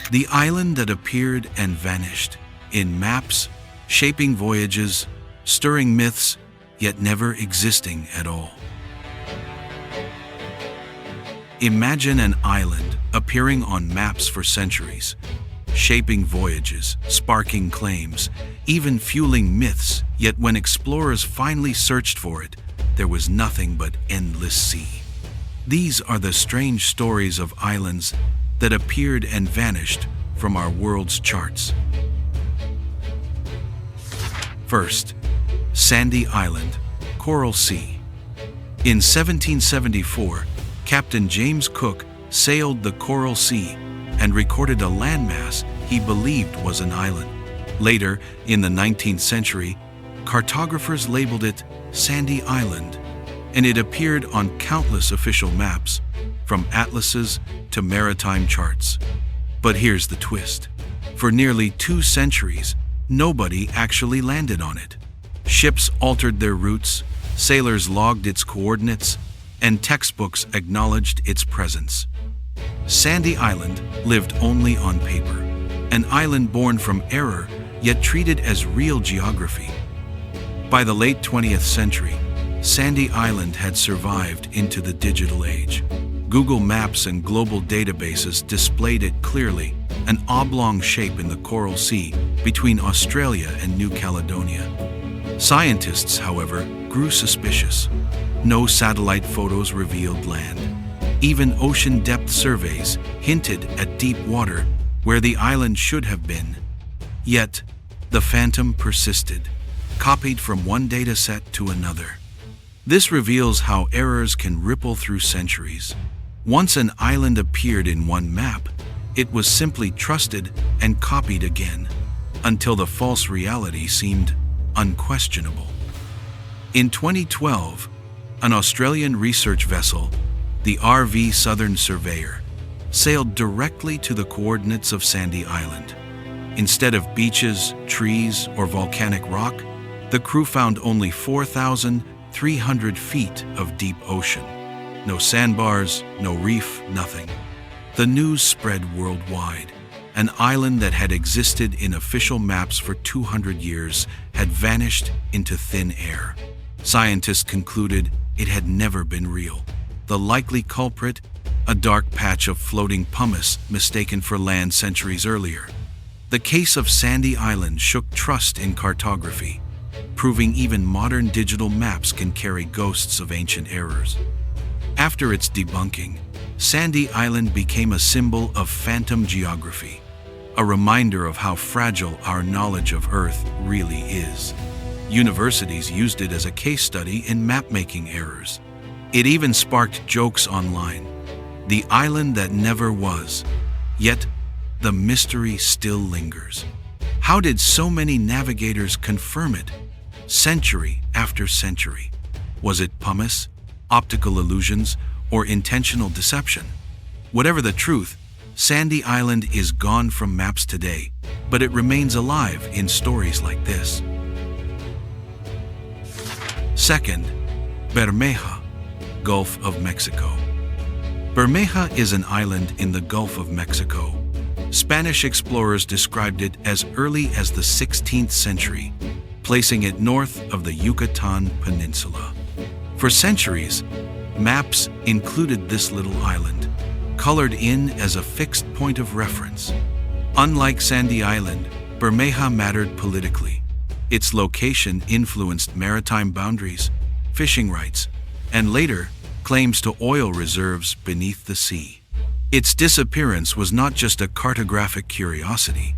The island that appeared and vanished, in maps, shaping voyages, stirring myths, yet never existing at all. Imagine an island appearing on maps for centuries, shaping voyages, sparking claims, even fueling myths, yet when explorers finally searched for it, there was nothing but endless sea. These are the strange stories of islands that appeared and vanished from our world's charts. First, Sandy Island, Coral Sea. In 1774, Captain James Cook sailed the Coral Sea and recorded a landmass he believed was an island. Later, in the 19th century, cartographers labeled it Sandy Island, and it appeared on countless official maps, from atlases to maritime charts. But here's the twist. For nearly 2 centuries, nobody actually landed on it. Ships altered their routes, sailors logged its coordinates, and textbooks acknowledged its presence. Sandy Island lived only on paper, an island born from error, yet treated as real geography. By the late 20th century, Sandy Island had survived into the digital age. Google Maps and global databases displayed it clearly, an oblong shape in the Coral Sea between Australia and New Caledonia. Scientists, however, grew suspicious. No satellite photos revealed land. Even ocean depth surveys hinted at deep water where the island should have been. Yet, the phantom persisted, copied from one dataset to another. This reveals how errors can ripple through centuries. Once an island appeared in one map, it was simply trusted and copied again, until the false reality seemed unquestionable. In 2012, an Australian research vessel, the RV Southern Surveyor, sailed directly to the coordinates of Sandy Island. Instead of beaches, trees, or volcanic rock, the crew found only 4,300 feet of deep ocean. No sandbars, no reef, nothing. The news spread worldwide. An island that had existed in official maps for 200 years had vanished into thin air. Scientists concluded it had never been real. The likely culprit, a dark patch of floating pumice mistaken for land centuries earlier. The case of Sandy Island shook trust in cartography, proving even modern digital maps can carry ghosts of ancient errors. After its debunking, Sandy Island became a symbol of phantom geography, a reminder of how fragile our knowledge of Earth really is. Universities used it as a case study in map-making errors. It even sparked jokes online. The island that never was. Yet, the mystery still lingers. How did so many navigators confirm it, century after century? Was it pumice, optical illusions, or intentional deception? Whatever the truth, Sandy Island is gone from maps today, but it remains alive in stories like this. Second, Bermeja, Gulf of Mexico. Bermeja is an island in the Gulf of Mexico. Spanish explorers described it as early as the 16th century, placing it north of the Yucatan Peninsula. For centuries, maps included this little island, colored in as a fixed point of reference. Unlike Sandy Island, Bermeja mattered politically. Its location influenced maritime boundaries, fishing rights, and later, claims to oil reserves beneath the sea. Its disappearance was not just a cartographic curiosity,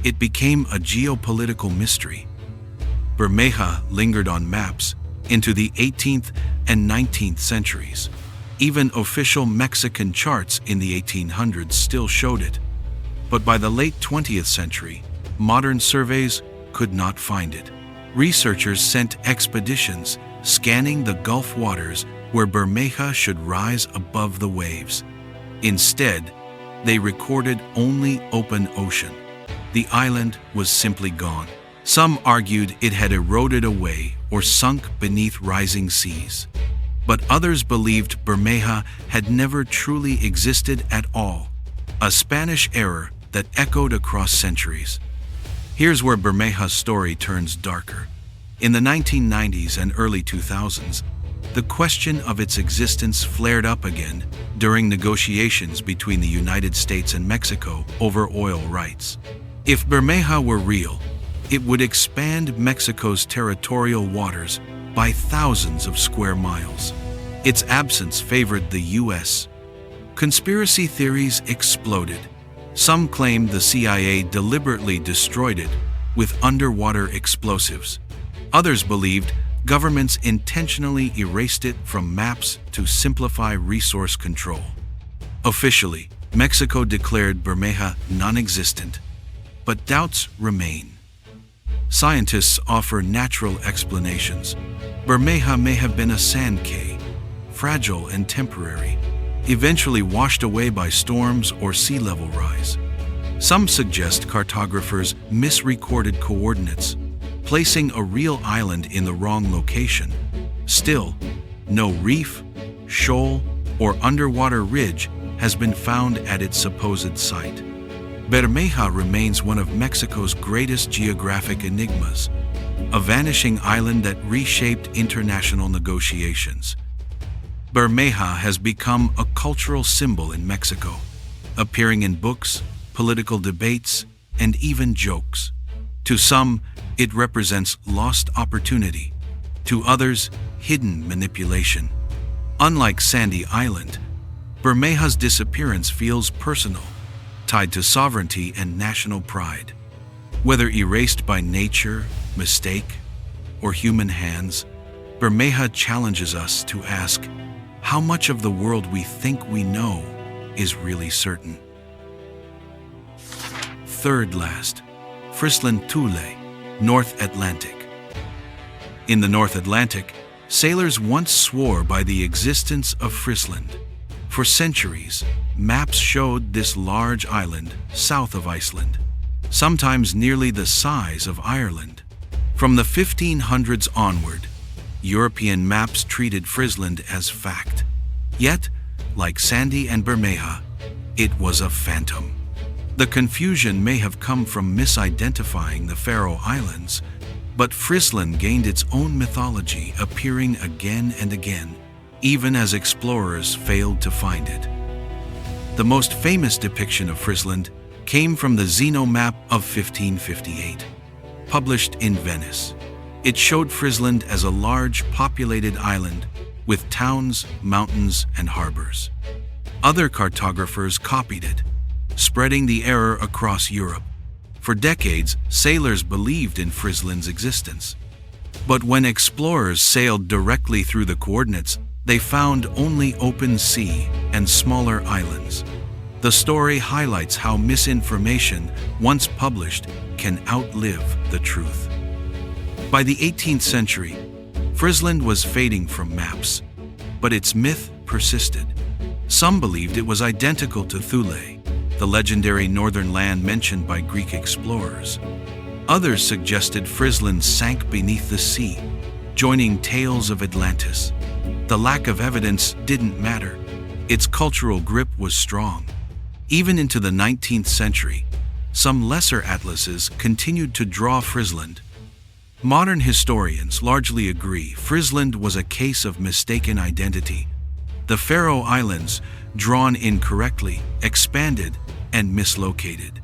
it became a geopolitical mystery. Bermeja lingered on maps into the 18th and 19th centuries. Even official Mexican charts in the 1800s still showed it. But by the late 20th century, modern surveys could not find it. Researchers sent expeditions scanning the Gulf waters where Bermeja should rise above the waves. Instead, they recorded only open ocean. The island was simply gone. Some argued it had eroded away or sunk beneath rising seas. But others believed Bermeja had never truly existed at all, a Spanish error that echoed across centuries. Here's where Bermeja's story turns darker. In the 1990s and early 2000s, the question of its existence flared up again during negotiations between the United States and Mexico over oil rights. If Bermeja were real, it would expand Mexico's territorial waters by thousands of square miles. Its absence favored the U.S. Conspiracy theories exploded. Some claimed the CIA deliberately destroyed it with underwater explosives. Others believed governments intentionally erased it from maps to simplify resource control. Officially, Mexico declared Bermeja non-existent, but doubts remain. Scientists offer natural explanations. Bermeja may have been a sand cay, fragile and temporary, eventually washed away by storms or sea level rise. Some suggest cartographers misrecorded coordinates, placing a real island in the wrong location. Still, no reef, shoal, or underwater ridge has been found at its supposed site. Bermeja remains one of Mexico's greatest geographic enigmas, a vanishing island that reshaped international negotiations. Bermeja has become a cultural symbol in Mexico, appearing in books, political debates, and even jokes. To some, it represents lost opportunity. To others, hidden manipulation. Unlike Sandy Island, Bermeja's disappearance feels personal, tied to sovereignty and national pride. Whether erased by nature, mistake, or human hands, Bermeja challenges us to ask, how much of the world we think we know is really certain? Third last, Frisland Thule, North Atlantic. In the North Atlantic, sailors once swore by the existence of Frisland. For centuries, maps showed this large island south of Iceland, sometimes nearly the size of Ireland. From the 1500s onward, European maps treated Frisland as fact. Yet, like Sandy and Bermeja, it was a phantom. The confusion may have come from misidentifying the Faroe Islands, but Frisland gained its own mythology, appearing again and again, even as explorers failed to find it. The most famous depiction of Frisland came from the Zeno map of 1558, published in Venice. It showed Frisland as a large, populated island with towns, mountains, and harbors. Other cartographers copied it, spreading the error across Europe. For decades, sailors believed in Frisland's existence. But when explorers sailed directly through the coordinates, they found only open sea and smaller islands. The story highlights how misinformation, once published, can outlive the truth. By the 18th century, Frisland was fading from maps, but its myth persisted. Some believed it was identical to Thule, the legendary northern land mentioned by Greek explorers. Others suggested Frisland sank beneath the sea, joining tales of Atlantis. The lack of evidence didn't matter. Its cultural grip was strong. Even into the 19th century, some lesser atlases continued to draw Frisland. Modern historians largely agree Frisland was a case of mistaken identity. The Faroe Islands, drawn incorrectly, expanded and mislocated.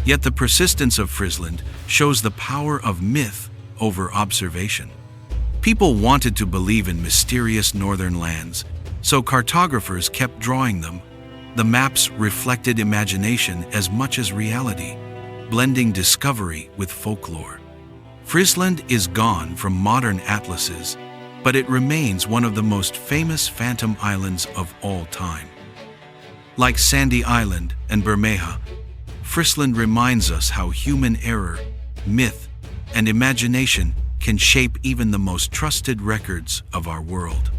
Yet the persistence of Frisland shows the power of myth over observation. People wanted to believe in mysterious northern lands, so cartographers kept drawing them. The maps reflected imagination as much as reality, blending discovery with folklore. Frisland is gone from modern atlases, but it remains one of the most famous phantom islands of all time. Like Sandy Island and Bermeja, Frisland reminds us how human error, myth, and imagination can shape even the most trusted records of our world.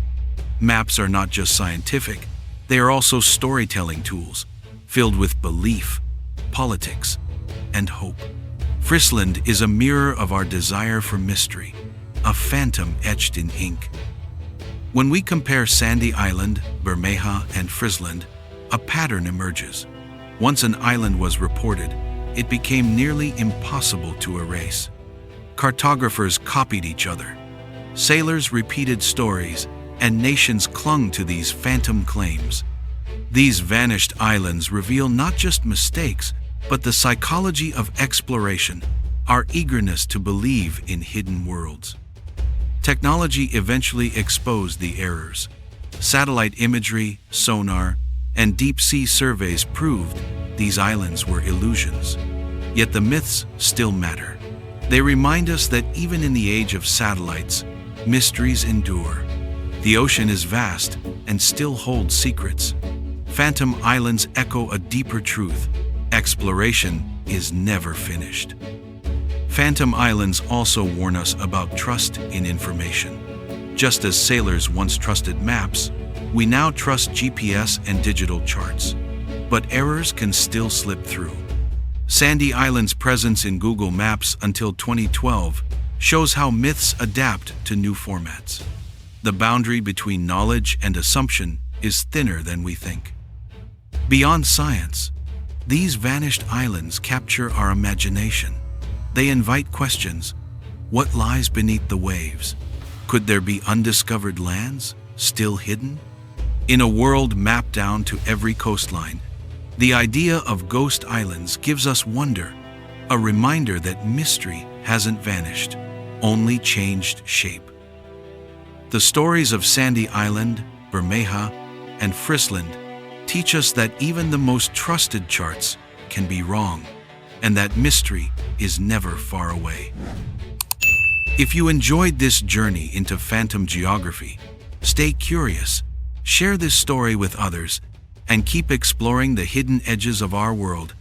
Maps are not just scientific, they are also storytelling tools, filled with belief, politics, and hope. Frisland is a mirror of our desire for mystery, a phantom etched in ink. When we compare Sandy Island, Bermeja, and Frisland, a pattern emerges. Once an island was reported, it became nearly impossible to erase. Cartographers copied each other. Sailors repeated stories, and nations clung to these phantom claims. These vanished islands reveal not just mistakes, but the psychology of exploration, our eagerness to believe in hidden worlds. Technology eventually exposed the errors. Satellite imagery, sonar, and deep-sea surveys proved these islands were illusions. Yet the myths still matter. They remind us that even in the age of satellites, mysteries endure. The ocean is vast and still holds secrets. Phantom islands echo a deeper truth: exploration is never finished. Phantom islands also warn us about trust in information. Just as sailors once trusted maps, we now trust GPS and digital charts. But errors can still slip through. Sandy Island's presence in Google Maps until 2012 shows how myths adapt to new formats. The boundary between knowledge and assumption is thinner than we think. Beyond science, these vanished islands capture our imagination. They invite questions. What lies beneath the waves? Could there be undiscovered lands, still hidden? In a world mapped down to every coastline, the idea of ghost islands gives us wonder, a reminder that mystery hasn't vanished, only changed shape. The stories of Sandy Island, Bermeja, and Frisland teach us that even the most trusted charts can be wrong, and that mystery is never far away. If you enjoyed this journey into phantom geography, stay curious, share this story with others, and keep exploring the hidden edges of our world.